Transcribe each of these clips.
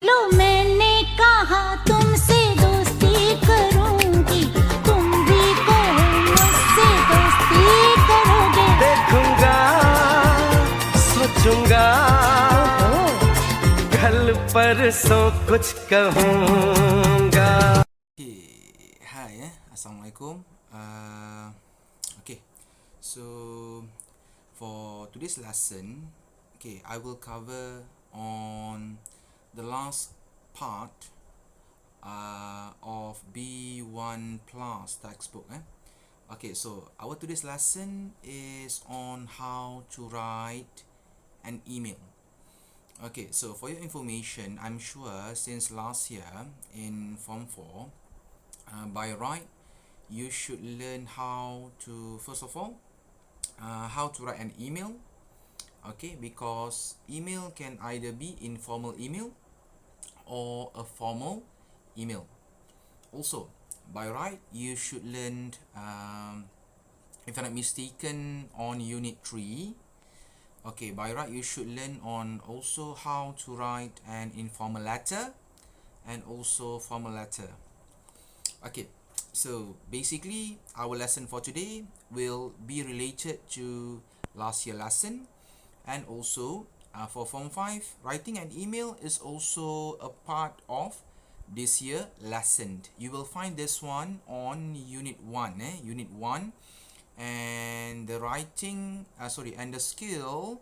लो मैंने कहा तुमसे दोस्ती करूंगी तुम भी कहो मुझसे दोस्ती करोगे देखूंगा सोचूंगा कल परसों कुछ कहूंगा. Okay, hi, Assalamualaikum. Okay, so for today's lesson, I will cover on the last part of B1 Plus textbook. Okay, so our today's lesson is on how to write an email. Okay, so for your information, I'm sure since last year in Form 4, by right, you should learn how to, first of all, how to write an email. Okay, because email can either be informal email or a formal email. Also, by right, you should learn, if I'm not mistaken, on Unit 3. Okay, by right, you should learn on also how to write an informal letter and also formal letter. Okay, so basically our lesson for today will be related to last year lesson, and also for Form 5, writing an email is also a part of this year lesson. You will find this one on Unit 1, Unit 1, and the writing, and the skill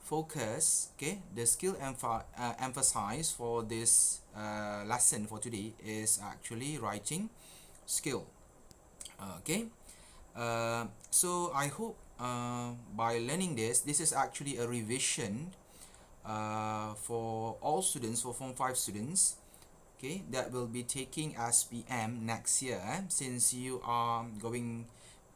focus, the skill emphasize for this lesson for today is actually writing skill. So I hope by learning this is actually a revision for all students, for Form 5 students, that will be taking SPM next year, since you are going,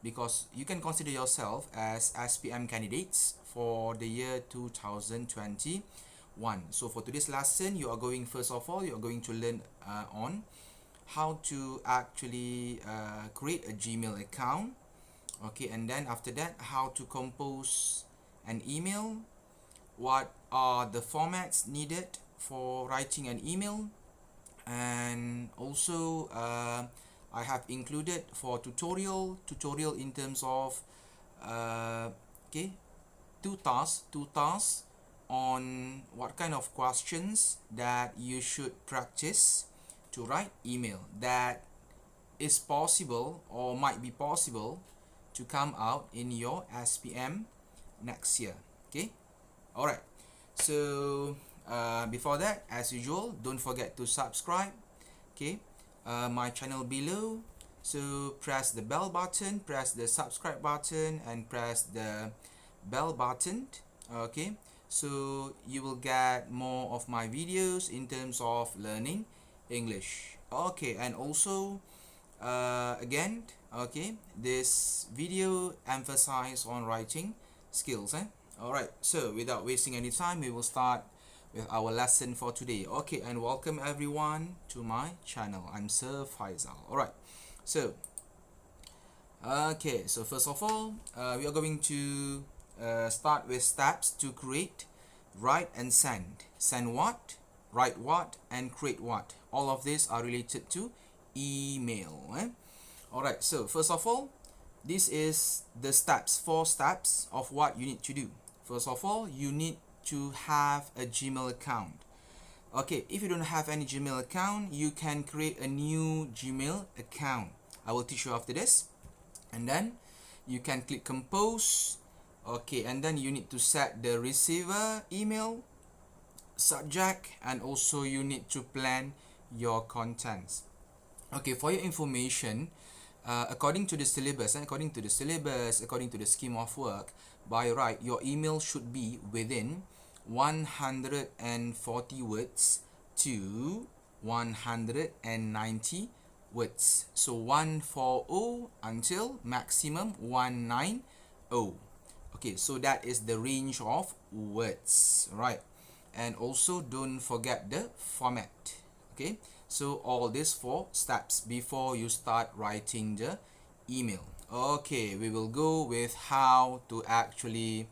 because you can consider yourself as SPM candidates for the year 2021. So for today's lesson, you are going, first of all, you are going to learn on how to actually create a Gmail account, and then after that, how to compose an email, what are the formats needed for writing an email, and also I have included for tutorial in terms of two tasks on what kind of questions that you should practice to write email that is possible or might be possible to come out in your SPM next year. Alright, so before that, as usual, don't forget to subscribe my channel below. So press the bell button, press the subscribe button, and press the bell button, so you will get more of my videos in terms of learning English. And also again, this video emphasize on writing skills. Alright, so without wasting any time, we will start with our lesson for today. And welcome everyone to my channel. I'm Sir Faisal. Alright, so so first of all, we are going to start with steps to create, write, and send. Send what, write what, and create what. All of these are related to email. Alright, so first of all, this is the steps, 4 steps of what you need to do. First of all, you need to have a Gmail account. If you don't have any Gmail account, you can create a new Gmail account. I will teach you after this. And then you can click compose. And then you need to set the receiver email, subject, and also you need to plan your contents. For your information, according to the syllabus, according to the scheme of work, by right, your email should be within 140 words to 190 words. So 140 until maximum 190. So that is the range of words, right? And also don't forget the format. So all these 4 steps before you start writing the email. We will go with how to actually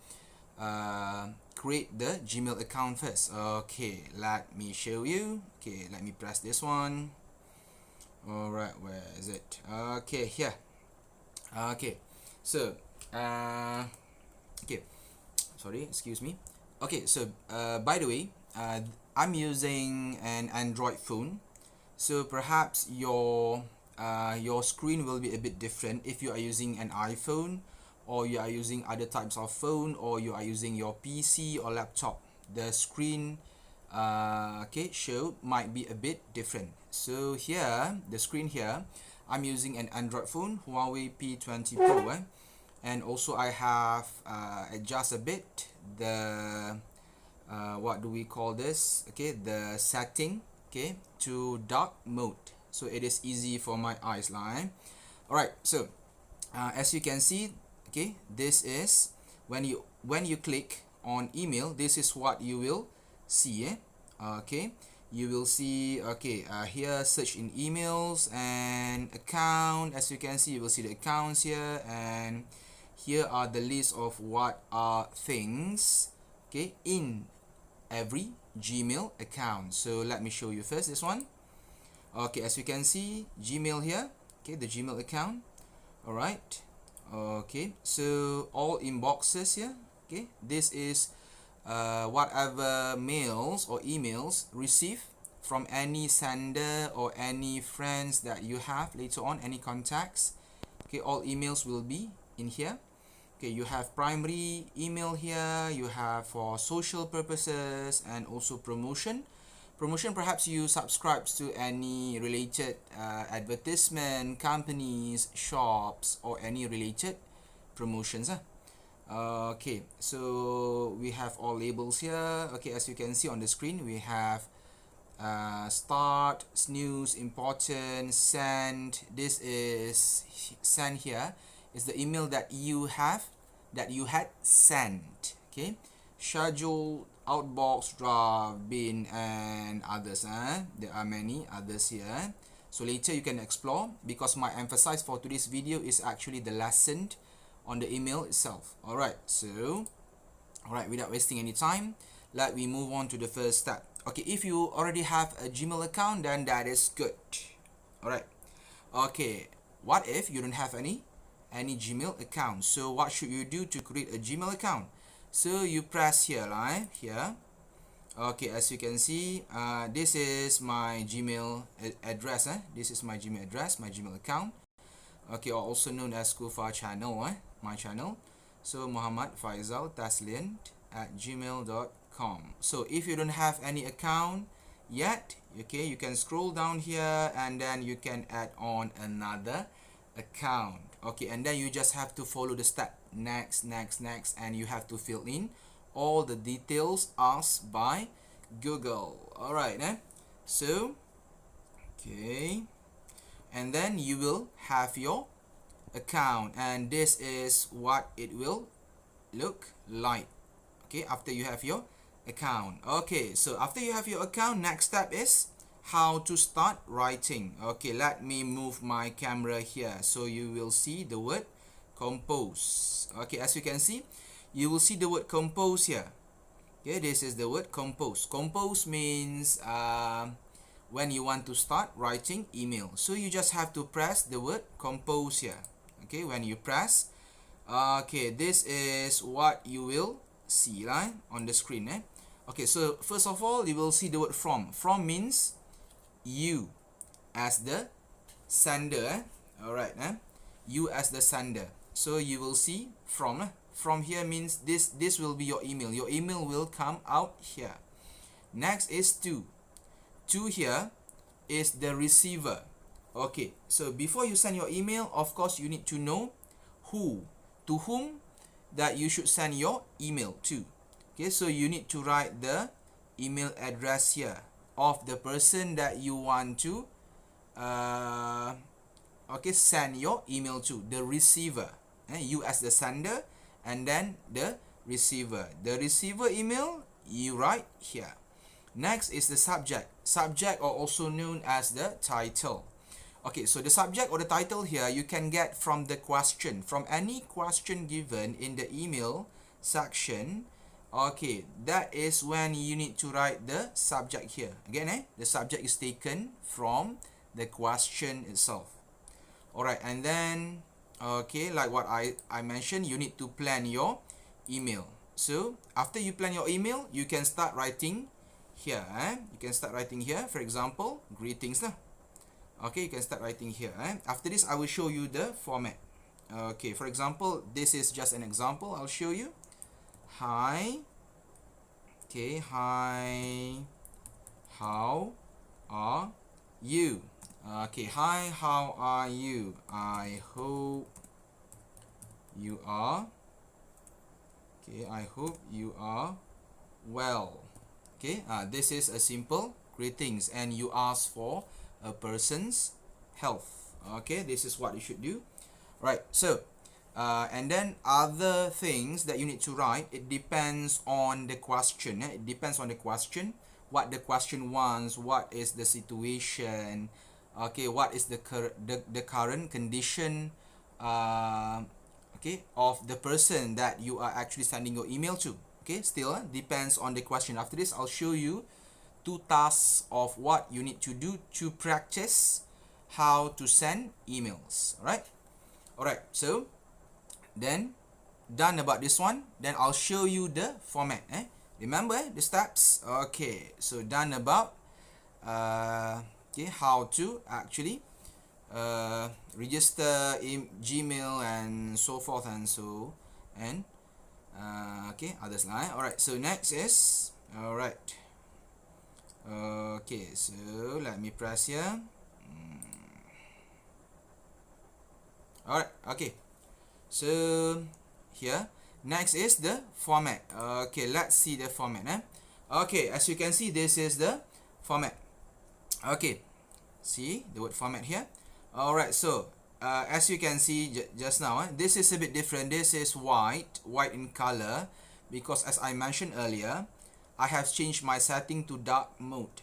create the Gmail account first. Okay, let me show you. Okay, let me press this one. Alright, where is it? Okay, here. Okay, so okay, sorry, excuse me. Okay, so by the way, I'm using an Android phone, so perhaps your screen will be a bit different if you are using an iPhone, or you are using other types of phone, or you are using your PC or laptop. The screen okay, show might be a bit different. So here, the screen here, I'm using an Android phone, Huawei P20 Pro, and also I have adjust a bit the what do we call this, okay, the setting, okay, to dark mode, so it is easy for my eyes line. Alright, so as you can see, okay, this is when you click on email, this is what you will see, okay, you will see, okay, here search in emails and account. As you can see, you will see the accounts here, and here are the list of what are things, okay, in every Gmail account. So let me show you first this one. Okay, as you can see, Gmail here, okay, the Gmail account. Alright, okay, so all inboxes here, okay, this is whatever mails or emails received from any sender or any friends that you have later on, any contacts, okay, all emails will be in here. Okay, you have primary email here, you have for social purposes, and also promotion. Perhaps you subscribe to any related advertisement, companies, shops, or any related promotions. Okay, so we have all labels here. Okay, as you can see on the screen, we have start, snooze, important, send. This is send here is the email that you had sent. Okay, schedule, outbox, draft, bin, and others. There are many others here, so later you can explore, because my emphasis for today's video is actually the lesson on the email itself. Alright, so without wasting any time, let me move on to the first step. Okay, if you already have a Gmail account, then that is good. Alright, okay, what if you don't have any Gmail account? So what should you do to create a Gmail account? So you press here, here. Okay, as you can see, this is my Gmail address. This is my Gmail address, my Gmail account. Okay, also known as KUFA channel, my channel. So Muhammad Faisal Taslian at gmail.com. So if you don't have any account yet, okay, you can scroll down here, and then you can add on another account. Okay, and then you just have to follow the step, next, and you have to fill in all the details asked by Google. Alright, so okay, and then you will have your account, and this is what it will look like, okay, after you have your account. Okay, so after you have your account, next step is how to start writing. Okay, let me move my camera here so you will see the word compose. Okay, as you can see, you will see the word compose here. Okay, this is the word compose. Compose means when you want to start writing email, so you just have to press the word compose here. Okay, when you press, okay, this is what you will see on the screen. Okay, so first of all, you will see the word from. From means you as the sender. Alright, you as the sender. So you will see from. From here means this will be your email. Your email will come out here. Next is to. To here is the receiver. Okay, so before you send your email, of course you need to know who, to whom that you should send your email to. Okay, so you need to write the email address here of the person that you want to okay, send your email to, the receiver. You as the sender, and then the receiver. The receiver email you write here. Next is the subject. Subject, or also known as the title. Okay, so the subject or the title here you can get from the question, from any question given in the email section, okay, that is when you need to write the subject here. Again, the subject is taken from the question itself. Alright, and then, okay, like what I mentioned, you need to plan your email. So, after you plan your email, you can start writing here. You can start writing here, for example, greetings lah. Okay, you can start writing here. After this, I will show you the format. Okay, for example, this is just an example. I'll show you. Hi. Okay, hi. How are you? Okay, hi, how are you? I hope you are. Okay, I hope you are well. Okay, this is a simple greetings, and you ask for a person's health. Okay, this is what you should do. Right, so and then other things that you need to write, it depends on the question. It depends on the question, what the question wants, what is the situation, okay, what is the current condition, okay, of the person that you are actually sending your email to. Okay, still depends on the question. After this, I'll show you 2 tasks of what you need to do to practice how to send emails. Alright, so then done about this one, then I'll show you the format. Remember the steps. Okay, so done about okay, how to actually register in Gmail and so forth and so and okay, others lah. Alright, so next is alright. Okay, so let me press here. Alright, okay. So here, next is the format. Okay, let's see the format. Okay, as you can see, this is the format. Okay, see the word format here. Alright, so as you can see just now, this is a bit different. This is white in color, because as I mentioned earlier, I have changed my setting to dark mode,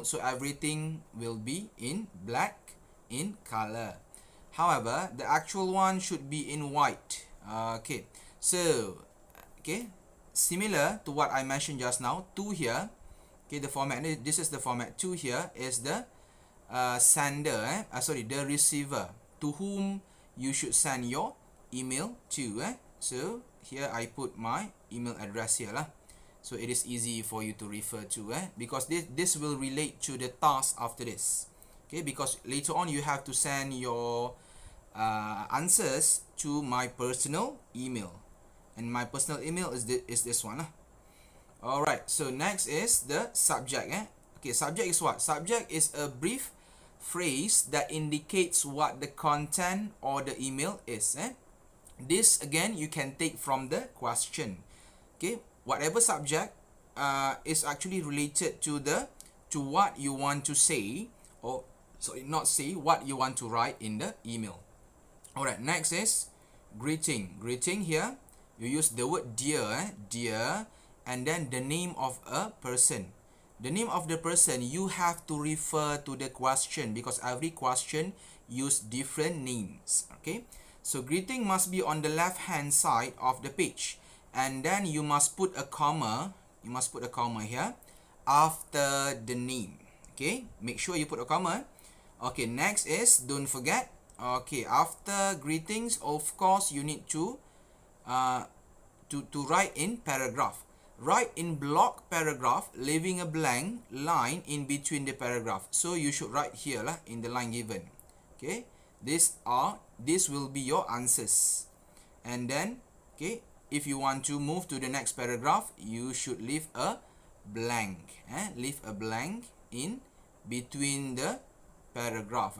so everything will be in black in color. However, the actual one should be in white. Okay, so okay, similar to what I mentioned just now, 2 here. Okay, the format, this is the format. 2 here is the sender, the receiver, to whom you should send your email to. So here I put my email address here lah. So it is easy for you to refer to, because this will relate to the task after this. Okay, because later on you have to send your answers to my personal email, and my personal email is this one. Alright, so next is the subject. Okay, subject is what? Subject is a brief phrase that indicates what the content or the email is. This again you can take from the question. Okay, whatever subject is actually related to what you want to say, or sorry, not say, what you want to write in the email. Alright, next is greeting. Greeting here, you use the word dear, dear, and then the name of a person. The name of the person, you have to refer to the question, because every question use different names. Okay, so greeting must be on the left hand side of the page, and then you must put a comma. You must put a comma here after the name. Okay, make sure you put a comma. Okay, next is, don't forget, okay, after greetings, of course, you need to write in paragraph. Write in block paragraph, leaving a blank line in between the paragraph. So you should write here lah, in the line given. Okay, this will be your answers. And then, okay, if you want to move to the next paragraph, you should leave a blank. Leave a blank in between the paragraph.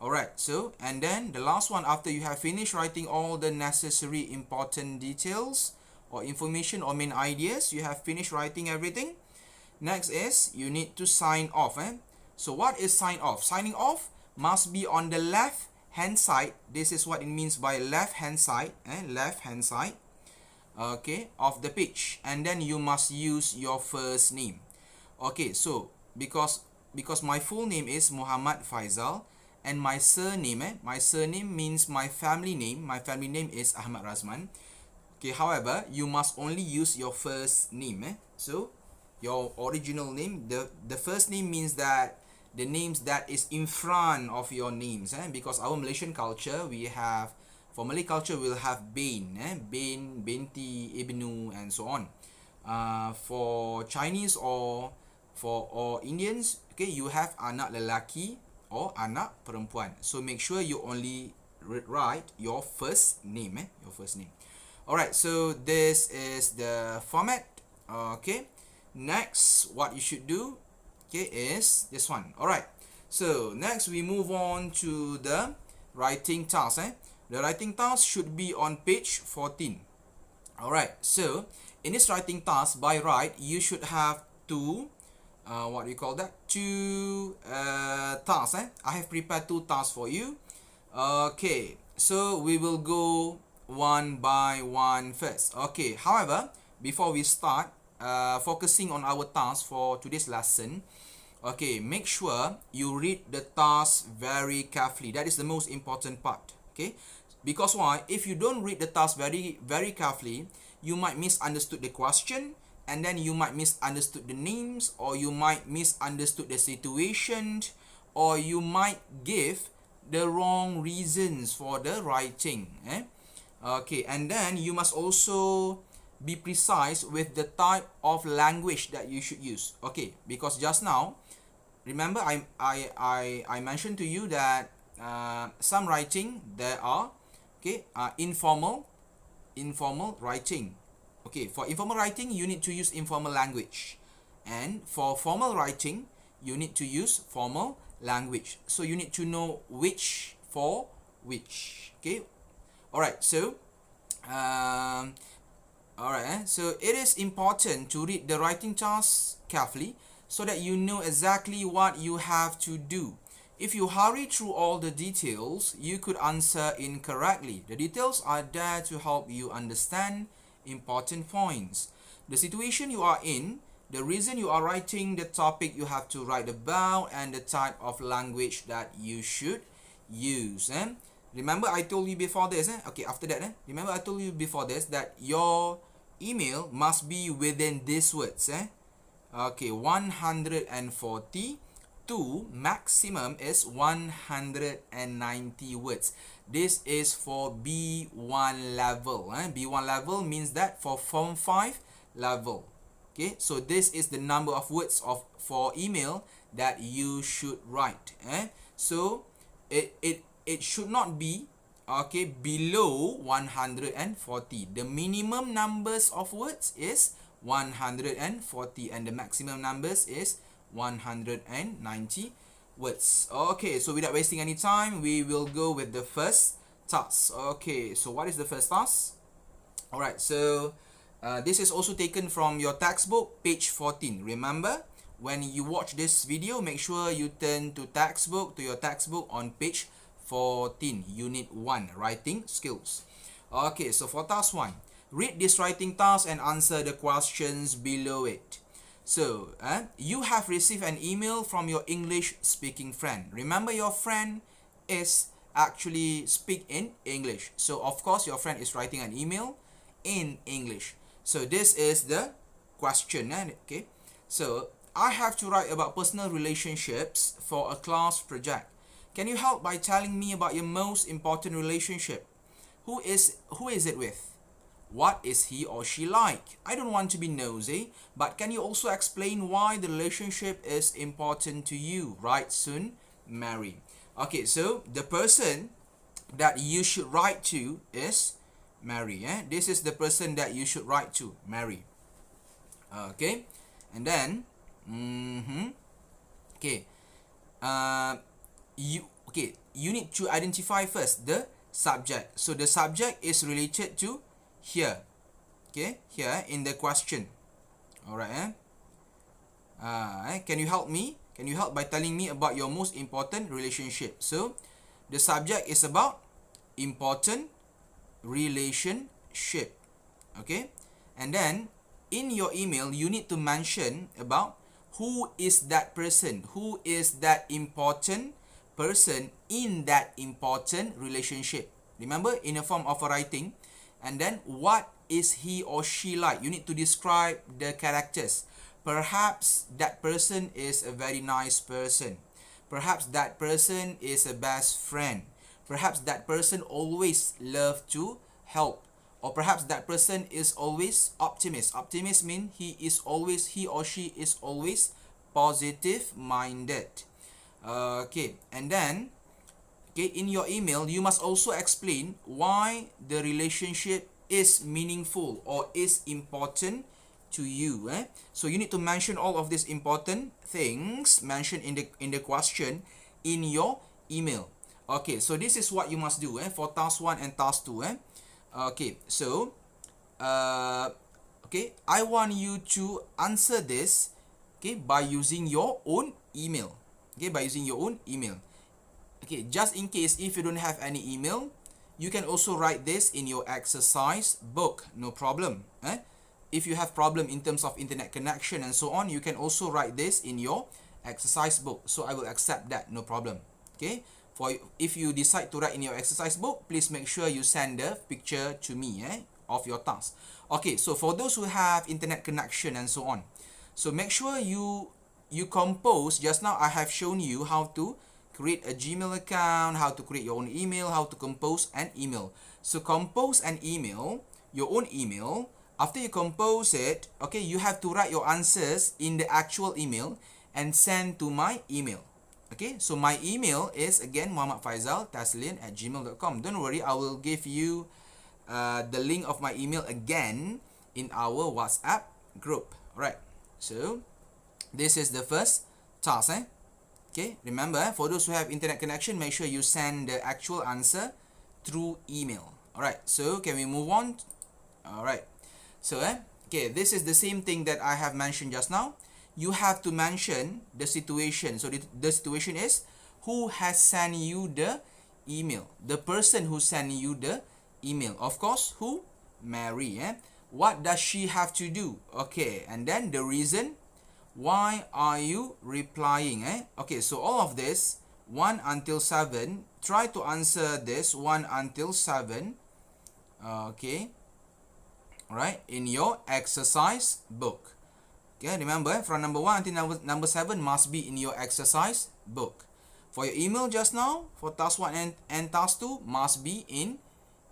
Alright, so and then the last one, after you have finished writing all the necessary important details or information or main ideas, you have finished writing everything. Next is, you need to sign off. So what is sign off? Signing off must be on the left hand side. This is what it means by left hand side. Left hand side, okay, of the page. And then you must use your first name. Okay, so because my full name is Muhammad Faizal, and my surname means my family name. My family name is Ahmad Razman. Okay, however, you must only use your first name. So your original name, the first name means that the names that is in front of your names. Because our Malaysian culture, we have, for Malay culture, we'll have Bin, Bin, Binti, Ibnu, and so on. For Chinese or Indians, okay, you have anak lelaki or anak perempuan. So make sure you only write your first name. Your first name. Alright, so this is the format. Okay, next what you should do, okay, is this one. Alright, so next we move on to the writing task. The writing task should be on page 14. Alright, so in this writing task, by right, you should have two what do you call that? Two tasks. I have prepared two tasks for you. Okay, so we will go one by one first. Okay, however, before we start focusing on our task for today's lesson, okay, make sure you read the task very carefully. That is the most important part. Okay, because why? If you don't read the task very carefully, you might misunderstood the question, and then you might misunderstood the names, or you might misunderstood the situation, or you might give the wrong reasons for the writing. Okay, and then you must also be precise with the type of language that you should use. Okay, because just now, remember I mentioned to you that some writing there are, okay, informal writing. Okay, for informal writing, you need to use informal language, and for formal writing, you need to use formal language. So you need to know which for which. Okay, alright. So so it is important to read the writing task carefully so that you know exactly what you have to do. If you hurry through all the details, you could answer incorrectly. The details are there to help you understand important points. The situation you are in, the reason you are writing, the topic you have to write about, and the type of language that you should use. Remember I told you before this, okay, after that, remember I told you before this that your email must be within these words. Okay, 140 to maximum is 190 words. This is for B1 level. B1 level means that for Form 5 level. Okay, so this is the number of words for email that you should write. So it should not be, okay, below 140. The minimum numbers of words is 140 and the maximum numbers is 190 words. Okay, so without wasting any time, we will go with the first task. Okay, so what is the first task? Alright, so this is also taken from your textbook, page 14. Remember, when you watch this video, make sure you turn to your textbook on page 14, unit 1, writing skills. Okay, so for task 1, read this writing task and answer the questions below it. So, you have received an email from your English speaking friend. Remember, your friend is actually speak in English. So, of course, your friend is writing an email in English. So, this is the question. Okay. So, I have to write about personal relationships for a class project. Can you help by telling me about your most important relationship? Who is it with? What is he or she like? I don't want to be nosy, but can you also explain why the relationship is important to you? Write soon, Mary. Okay, so the person that you should write to is Mary. This is the person that you should write to, Mary. Okay, and then, okay, you need to identify first the subject. So the subject is related to here, okay, here in the question. Alright, can you help me? Can you help by telling me about your most important relationship? So the subject is about important relationship. Okay, and then in your email you need to mention about who is that person, who is that important person in that important relationship. Remember, in a form of a writing. And then what is he or she like? You need to describe the characters. Perhaps that person is a very nice person. Perhaps that person is a best friend. Perhaps that person always love to help. Or perhaps that person is always optimist. Optimist means he or she is always positive minded. Okay, and then in your email you must also explain why the relationship is meaningful or is important to you. So you need to mention all of these important things mentioned in the question in your email. Okay, so this is what you must do for task 1 and task 2. Okay, so I want you to answer this by using your own email. By using your own email. Just in case if you don't have any email, you can also write this in your exercise book, no problem. If you have problem in terms of internet connection and so on, you can also write this in your exercise book. So I will accept that, no problem. If you decide to write in your exercise book, please make sure you send the picture to me of your task. So for those who have internet connection and so on, so make sure you compose. Just now I have shown you how to create a Gmail account, how to create your own email, how to compose an email. So compose an email, your own email. After you compose it, you have to write your answers in the actual email and send to my email. So my email is again muhammadfaizal@gmail.com. Don't worry, I will give you the link of my email again in our WhatsApp group. Alright, so this is the first task. Remember, for those who have internet connection, make sure you send the actual answer through email. Alright, so can we move on? Alright, so this is the same thing that I have mentioned just now. You have to mention the situation. So the situation is, who has sent you the email? The person who sent you the email. Of course, who? Mary. What does she have to do? And then the reason. Why are you replying? So all of this 1 until 7, try to answer this 1 until 7. Right, in your exercise book. Remember, from number 1 until number 7 must be in your exercise book. For your email just now, for task 1 and task 2 must be in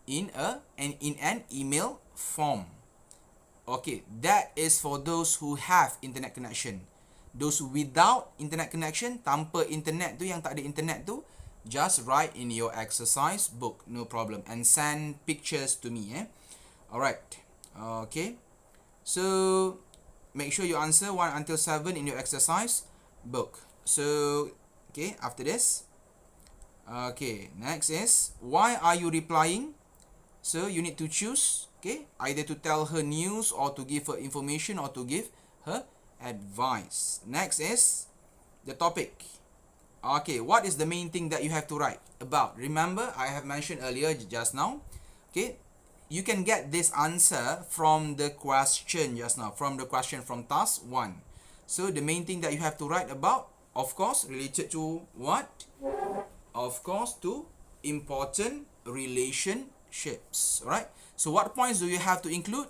an email form. That is for those who have internet connection. Those without internet connection, tanpa internet tu, yang tak ada internet tu, just write in your exercise book, no problem, and send pictures to me. Alright. So make sure you answer 1 until 7 in your exercise book. So after this, next is, why are you replying? So you need to choose, either to tell her news or to give her information or to give her advice. Next is the topic. What is the main thing that you have to write about? Remember, I have mentioned earlier just now, you can get this answer from the question just now, from the question from task 1. So the main thing that you have to write about, of course, related to what? Of course, to important relationships. Alright, so what points do you have to include?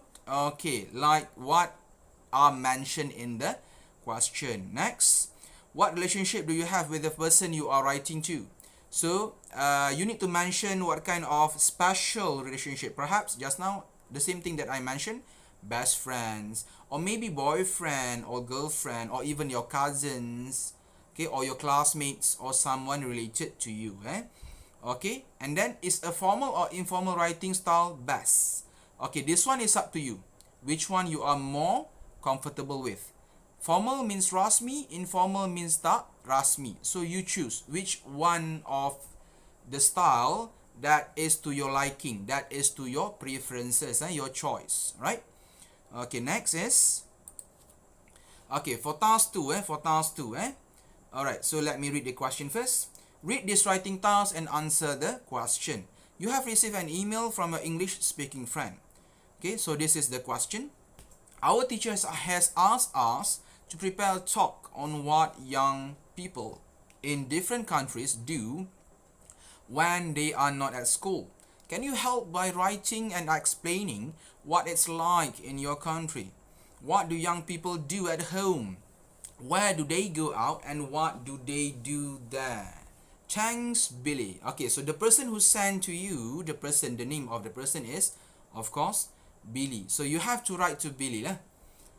Like what are mentioned in the question. Next, what relationship do you have with the person you are writing to? So you need to mention what kind of special relationship. Perhaps just now the same thing that I mentioned, best friends, or maybe boyfriend or girlfriend, or even your cousins, or your classmates, or someone related to you. And then, is a formal or informal writing style best? This one is up to you. Which one you are more comfortable with? Formal means rasmi, informal means tak rasmi. So you choose which one of the style that is to your liking, that is to your preferences, your choice, right? Next is for task 2, Alright, so let me read the question first. Read this writing task and answer the question. You have received an email from an English speaking friend. So this is the question. Our teacher has asked us to prepare a talk on what young people in different countries do when they are not at school. Can you help by writing and explaining what it's like in your country? What do young people do at home? Where do they go out and what do they do there? Thanks, Billy. Okay, so the person who sent to you, the name of the person is, of course, Billy. So you have to write to Billy lah.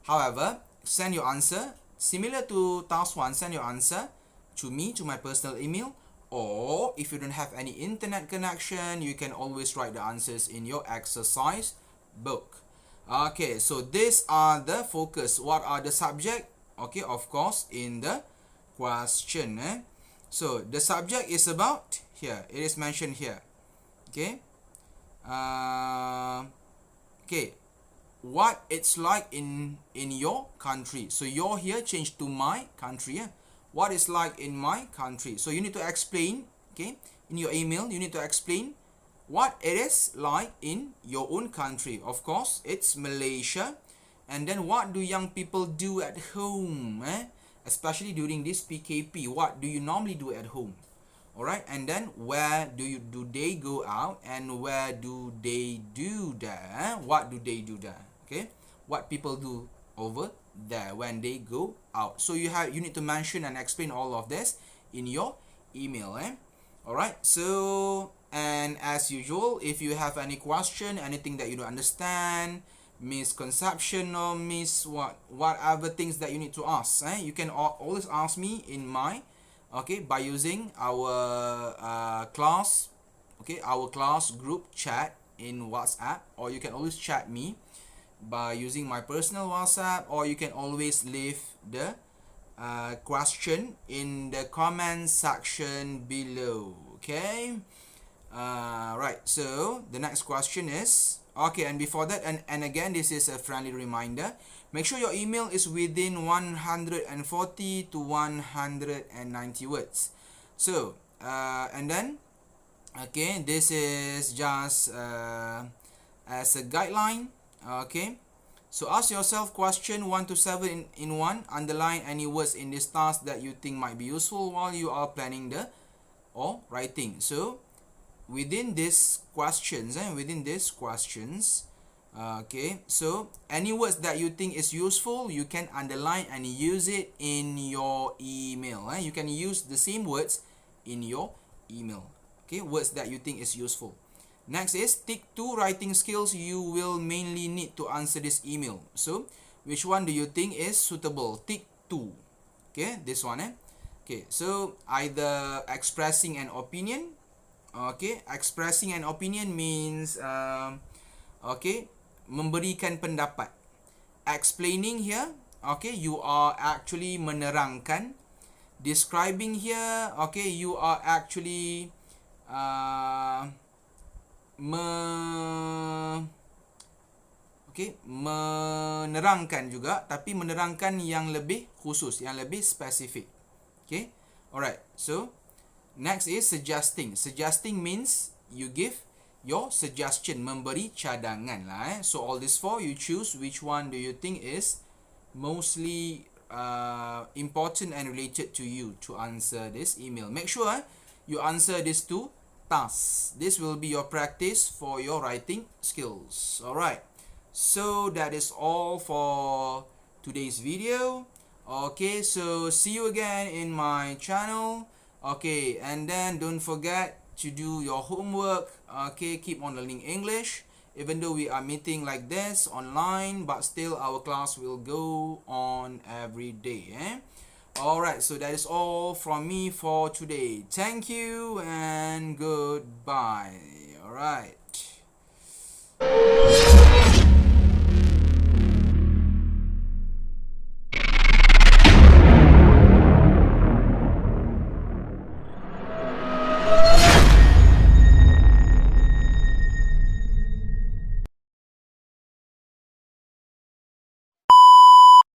However, send your answer similar to task 1. Send your answer to me, to my personal email, or if you don't have any internet connection, you can always write the answers in your exercise book. Okay, so these are the focus. What are the subject? Okay, of course, in the question. So the subject is about here. It is mentioned here. Okay. Okay. What it's like in your country. So your here changed to my country. What it's like in my country. So you need to explain. Okay. In your email, you need to explain what it is like in your own country. Of course, it's Malaysia. And then what do young people do at home? Especially during this PKP, what do you normally do at home? Alright, and then where do they go out and where do they do there? What do they do there? Okay, what people do over there when they go out. So you need to mention and explain all of this in your email. Alright, so and as usual, if you have any question, anything that you don't understand, misconception or whatever things that you need to ask, you can always ask me in my by using our class group chat in WhatsApp, or you can always chat me by using my personal WhatsApp, or you can always leave the question in the comment section below. Okay, right, so the next question is and before that, and again, this is a friendly reminder, make sure your email is within 140 to 190 words. So and then this is just as a guideline. So ask yourself question 1 to 7 in 1. Underline any words in this task that you think might be useful while you are planning or writing. So within these questions, so any words that you think is useful, you can underline and use it in your email. You can use the same words in your email. Okay, words that you think is useful. Next is tick 2 writing skills you will mainly need to answer this email. So which one do you think is suitable? Tick 2. Okay, this one. Okay, so either expressing an opinion. Okay, expressing an opinion means memberikan pendapat. Explaining here, you are actually menerangkan. Describing here, you are actually menerangkan juga, tapi menerangkan yang lebih khusus, yang lebih spesifik. Okay, alright, so next is suggesting. Suggesting means you give your suggestion, memberi cadangan lah. So all these 4, you choose which one do you think is mostly important and related to you to answer this email. Make sure you answer these 2 tasks. This will be your practice for your writing skills. Alright, so that is all for today's video. Okay, so see you again in my channel. Okay, and then don't forget to do your homework. Okay, keep on learning English. Even though we are meeting like this online, but still our class will go on every day. Alright, so that is all from me for today. Thank you and goodbye. Alright.